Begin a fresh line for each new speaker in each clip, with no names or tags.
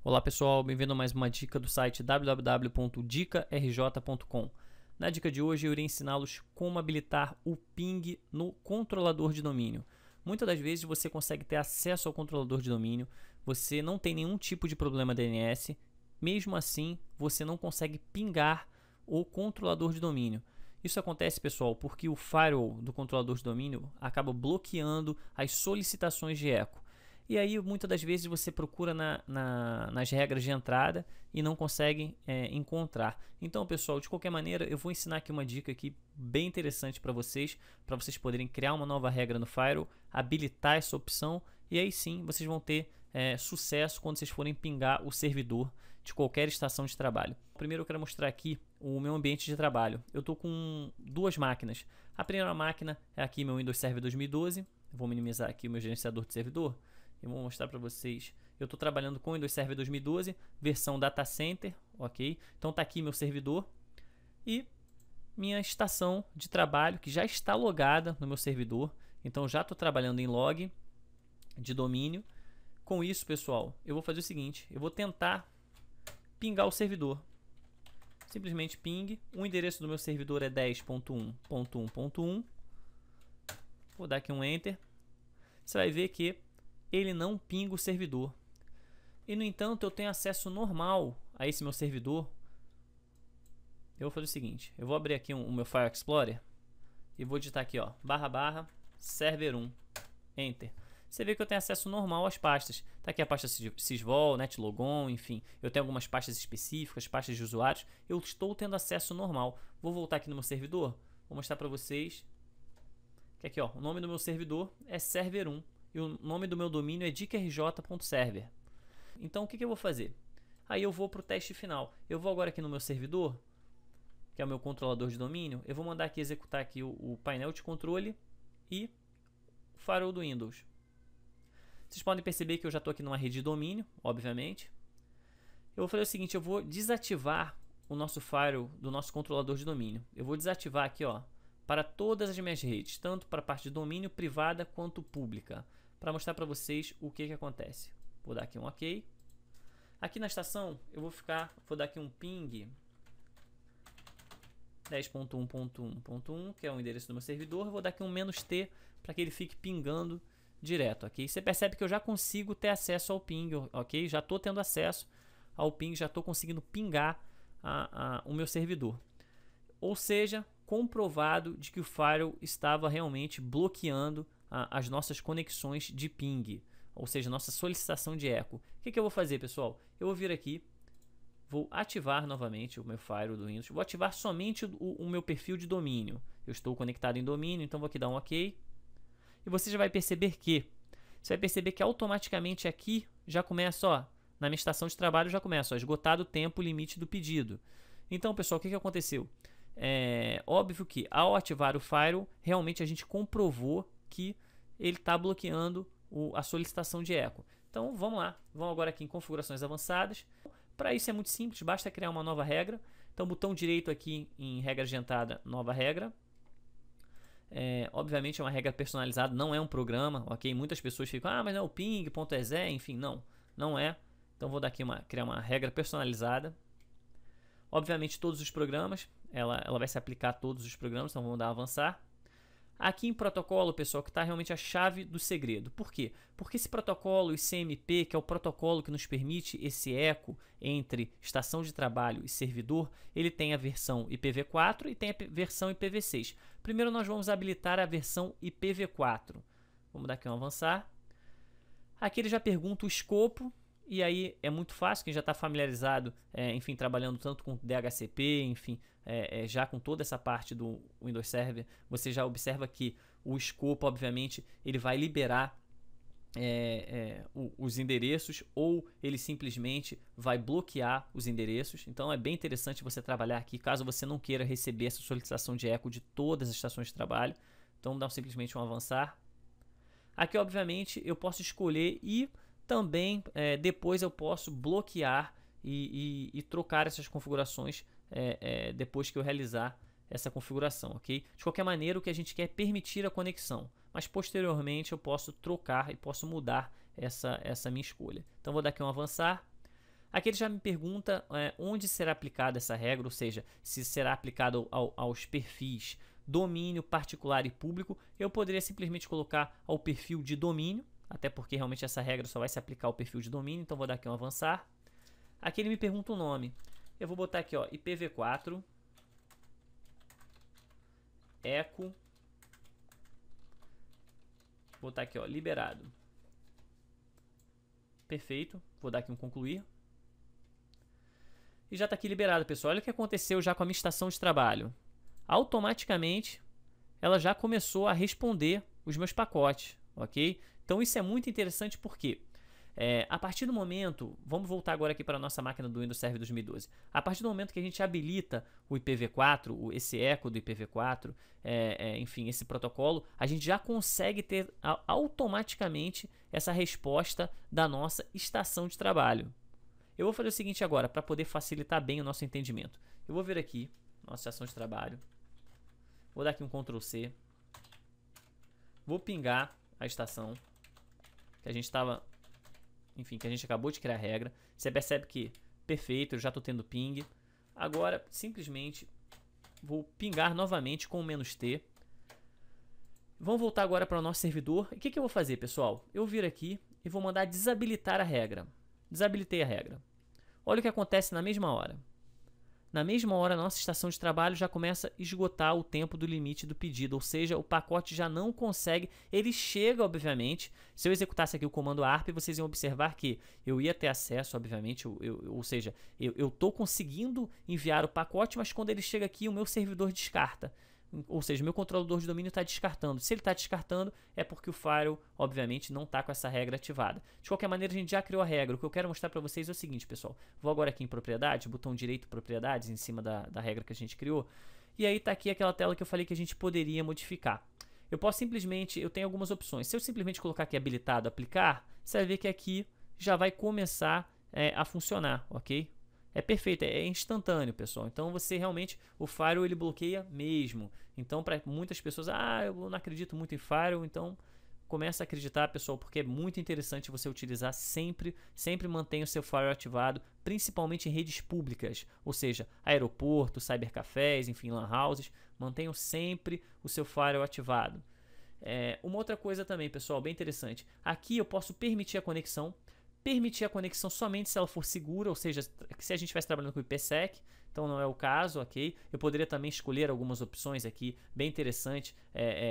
Olá pessoal, bem-vindo a mais uma dica do site www.dicarj.com. Na dica de hoje eu irei ensiná-los como habilitar o ping no controlador de domínio. Muitas das vezes você consegue ter acesso ao controlador de domínio, você não tem nenhum tipo de problema DNS, mesmo assim você não consegue pingar o controlador de domínio. Isso acontece, pessoal, porque o firewall do controlador de domínio acaba bloqueando as solicitações de eco. E aí, muitas das vezes, você procura nas regras de entrada e não consegue encontrar. Então, pessoal, de qualquer maneira, eu vou ensinar aqui uma dica aqui bem interessante para vocês poderem criar uma nova regra no firewall, habilitar essa opção, e aí sim, vocês vão ter sucesso quando vocês forem pingar o servidor de qualquer estação de trabalho. Primeiro eu quero mostrar aqui o meu ambiente de trabalho. Eu estou com duas máquinas. A primeira máquina é aqui meu Windows Server 2012. Eu vou minimizar aqui o meu gerenciador de servidor. Eu vou mostrar para vocês. Eu estou trabalhando com o Windows Server 2012, versão Data Center, ok? Então está aqui meu servidor e minha estação de trabalho que já está logada no meu servidor. Então já estou trabalhando em log de domínio. Com isso, pessoal, eu vou fazer o seguinte: eu vou tentar pingar o servidor. Simplesmente ping. O endereço do meu servidor é 10.1.1.1. Vou dar aqui um Enter. Você vai ver que ele não pinga o servidor. E no entanto, eu tenho acesso normal a esse meu servidor. Eu vou fazer o seguinte: eu vou abrir aqui o meu File Explorer e vou digitar aqui, ó, /server1, Enter. Você vê que eu tenho acesso normal às pastas. Tá aqui a pasta sysvol, netlogon, enfim. Eu tenho algumas pastas específicas, pastas de usuários. Eu estou tendo acesso normal. Vou voltar aqui no meu servidor. Vou mostrar para vocês que aqui, ó, o nome do meu servidor é server1 e o nome do meu domínio é dicarj.server. Então o que eu vou fazer? Aí eu vou para o teste final. Eu vou agora aqui no meu servidor, que é o meu controlador de domínio. Eu vou mandar aqui executar aqui o painel de controle e o firewall do Windows. Vocês podem perceber que eu já estou aqui numa rede de domínio, obviamente. Eu vou fazer o seguinte: eu vou desativar o nosso firewall do nosso controlador de domínio. Eu vou desativar aqui, ó, para todas as minhas redes, tanto para a parte de domínio privada quanto pública, para mostrar para vocês o que acontece. Vou dar aqui um OK. Aqui na estação eu vou dar aqui um ping 10.1.1.1, que é o endereço do meu servidor. Eu vou dar aqui um "-t" para que ele fique pingando direto, ok? Você percebe que eu já consigo ter acesso ao ping, ok? Já estou tendo acesso ao ping, já estou conseguindo pingar o meu servidor. Ou seja, comprovado de que o firewall estava realmente bloqueando as nossas conexões de ping, ou seja, nossa solicitação de eco. O que eu vou fazer, pessoal? Eu vou vir aqui, vou ativar novamente o meu firewall do Windows, vou ativar somente o meu perfil de domínio. Eu estou conectado em domínio, então vou aqui dar um OK. E você já vai perceber que automaticamente aqui já começa, ó, na minha estação de trabalho já começa, ó, esgotado o tempo limite do pedido. Então, pessoal, o que aconteceu? É óbvio que ao ativar o firewall, realmente a gente comprovou que ele está bloqueando a solicitação de eco. Então, vamos lá. Vamos agora aqui em configurações avançadas. Para isso é muito simples, basta criar uma nova regra. Então, botão direito aqui em regra de entrada, nova regra. Obviamente é uma regra personalizada, não é um programa, ok? Muitas pessoas ficam, mas não é o ping.exe, enfim, não é. Então vou dar aqui criar uma regra personalizada. Obviamente todos os programas, ela vai se aplicar a todos os programas, então vamos dar a avançar. Aqui em protocolo, pessoal, que está realmente a chave do segredo. Por quê? Porque esse protocolo ICMP, que é o protocolo que nos permite esse eco entre estação de trabalho e servidor, ele tem a versão IPv4 e tem a versão IPv6. Primeiro nós vamos habilitar a versão IPv4. Vamos dar aqui um avançar. Aqui ele já pergunta o escopo. E aí é muito fácil, quem já está familiarizado, enfim, trabalhando tanto com DHCP, enfim, já com toda essa parte do Windows Server, você já observa que o escopo, obviamente, ele vai liberar os endereços, ou ele simplesmente vai bloquear os endereços. Então é bem interessante você trabalhar aqui, caso você não queira receber essa solicitação de eco de todas as estações de trabalho. Então vamos dar simplesmente um avançar. Aqui, obviamente, eu posso escolher e também depois eu posso bloquear e trocar essas configurações depois que eu realizar essa configuração, ok? De qualquer maneira, o que a gente quer é permitir a conexão, mas posteriormente eu posso trocar e posso mudar essa minha escolha. Então vou dar aqui um avançar. Aqui ele já me pergunta onde será aplicada essa regra, ou seja, se será aplicado aos perfis domínio, particular e público. Eu poderia simplesmente colocar ao perfil de domínio, até porque realmente essa regra só vai se aplicar ao perfil de domínio, então vou dar aqui um avançar. Aqui ele me pergunta o nome. Eu vou botar aqui, ó, IPv4 eco. Vou botar aqui, ó, liberado. Perfeito. Vou dar aqui um concluir. E já está aqui liberado, pessoal. Olha o que aconteceu já com a minha estação de trabalho. Automaticamente, ela já começou a responder os meus pacotes, ok? Então isso é muito interessante porque a partir do momento, vamos voltar agora aqui para a nossa máquina do Windows Server 2012. A partir do momento que a gente habilita o IPv4, esse eco do IPv4, enfim, esse protocolo, a gente já consegue ter automaticamente essa resposta da nossa estação de trabalho. Eu vou fazer o seguinte agora, para poder facilitar bem o nosso entendimento. Eu vou vir aqui, nossa estação de trabalho, vou dar aqui um Ctrl C, vou pingar a estação que a gente estava... Enfim, que a gente acabou de criar a regra. Você percebe que, perfeito, eu já estou tendo ping. Agora, simplesmente, vou pingar novamente com o "-t". Vamos voltar agora para o nosso servidor. E o que eu vou fazer, pessoal? Eu vou vir aqui e vou mandar desabilitar a regra. Desabilitei a regra. Olha o que acontece na mesma hora. Na mesma hora, a nossa estação de trabalho já começa a esgotar o tempo do limite do pedido, ou seja, o pacote já não consegue, ele chega, obviamente. Se eu executasse aqui o comando ARP, vocês iam observar que eu ia ter acesso, obviamente, ou seja, eu estou conseguindo enviar o pacote, mas quando ele chega aqui, o meu servidor descarta. Ou seja, o meu controlador de domínio está descartando. Se ele está descartando, é porque o firewall, obviamente, não está com essa regra ativada. De qualquer maneira, a gente já criou a regra. O que eu quero mostrar para vocês é o seguinte, pessoal. Vou agora aqui em propriedades, botão direito propriedades, em cima da regra que a gente criou. E aí está aqui aquela tela que eu falei que a gente poderia modificar. Eu posso simplesmente, eu tenho algumas opções. Se eu simplesmente colocar aqui habilitado, aplicar, você vai ver que aqui já vai começar a funcionar, ok? É perfeito, é instantâneo, pessoal. Então você realmente, o firewall ele bloqueia mesmo. Então para muitas pessoas, eu não acredito muito em firewall, então começa a acreditar, pessoal, porque é muito interessante você utilizar sempre mantenha o seu firewall ativado, principalmente em redes públicas, ou seja, aeroportos, cybercafés, enfim, lan houses, mantenham sempre o seu firewall ativado. Uma outra coisa também, pessoal, bem interessante. Aqui eu posso permitir a conexão somente se ela for segura, ou seja, se a gente estivesse trabalhando com IPsec, então não é o caso, ok? Eu poderia também escolher algumas opções aqui, bem interessante,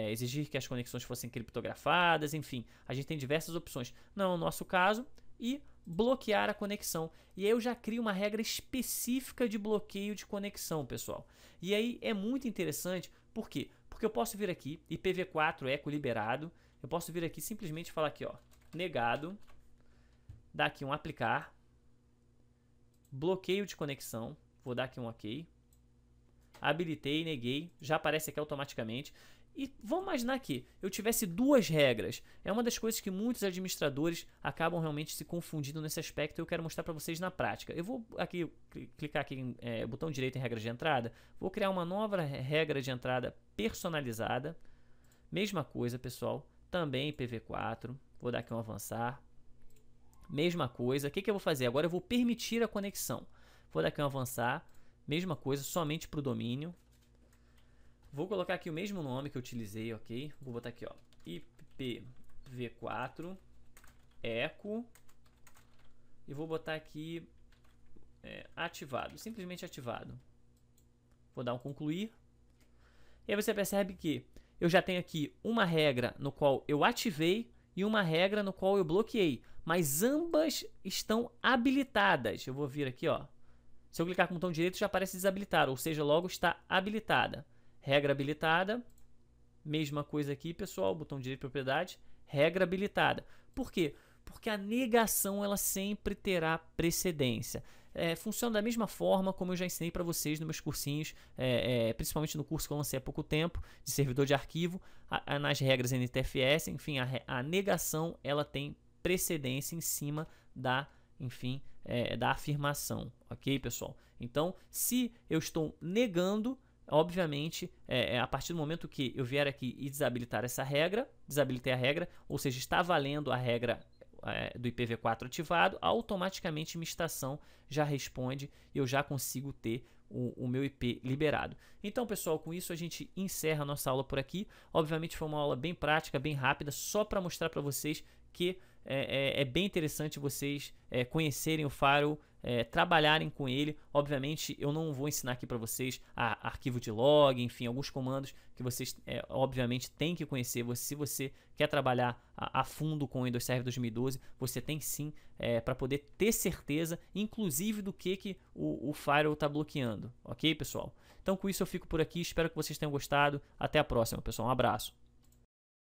exigir que as conexões fossem criptografadas, enfim, a gente tem diversas opções. Não é o nosso caso, e bloquear a conexão. E aí eu já crio uma regra específica de bloqueio de conexão, pessoal. E aí é muito interessante, por quê? Porque eu posso vir aqui, IPv4 eco liberado, eu posso vir aqui simplesmente falar aqui, ó, negado, dar aqui um aplicar, bloqueio de conexão, vou dar aqui um ok, habilitei, neguei, já aparece aqui automaticamente. E vamos imaginar que eu tivesse duas regras. É uma das coisas que muitos administradores acabam realmente se confundindo nesse aspecto. Eu quero mostrar para vocês na prática. Eu vou aqui clicar aqui em botão direito em regras de entrada, vou criar uma nova regra de entrada personalizada. Mesma coisa, pessoal, também IPv4, vou dar aqui um avançar. Mesma coisa, o que eu vou fazer? Agora eu vou permitir a conexão. Vou dar aqui um avançar, mesma coisa, somente para o domínio. Vou colocar aqui o mesmo nome que eu utilizei, ok? Vou botar aqui, ó, IPv4 eco. E vou botar aqui ativado, simplesmente ativado. Vou dar um concluir. E aí você percebe que eu já tenho aqui uma regra no qual eu ativei e uma regra no qual eu bloqueei. Mas ambas estão habilitadas. Eu vou vir aqui, ó. Se eu clicar com o botão direito, já aparece desabilitar, ou seja, logo está habilitada. Regra habilitada. Mesma coisa aqui, pessoal, botão direito propriedade, regra habilitada. Por quê? Porque a negação ela sempre terá precedência. Funciona da mesma forma como eu já ensinei para vocês nos meus cursinhos, principalmente no curso que eu lancei há pouco tempo, de servidor de arquivo, nas regras NTFS, enfim, a negação ela tem precedência em cima da, enfim, da afirmação, ok, pessoal? Então, se eu estou negando, obviamente, a partir do momento que eu vier aqui e desabilitar essa regra, desabilitei a regra, ou seja, está valendo a regra do IPv4 ativado, automaticamente minha estação já responde e eu já consigo ter o meu IP liberado. Então, pessoal, com isso a gente encerra a nossa aula por aqui. Obviamente foi uma aula bem prática, bem rápida, só para mostrar para vocês que é bem interessante vocês conhecerem o Firewall, trabalharem com ele. Obviamente eu não vou ensinar aqui para vocês arquivo de log, enfim, alguns comandos que vocês obviamente têm que conhecer. Se você quer trabalhar a fundo com o Windows Server 2012, você tem sim, para poder ter certeza, inclusive do que o Firewall está bloqueando, ok, pessoal? Então com isso eu fico por aqui, espero que vocês tenham gostado. Até a próxima, pessoal, um abraço.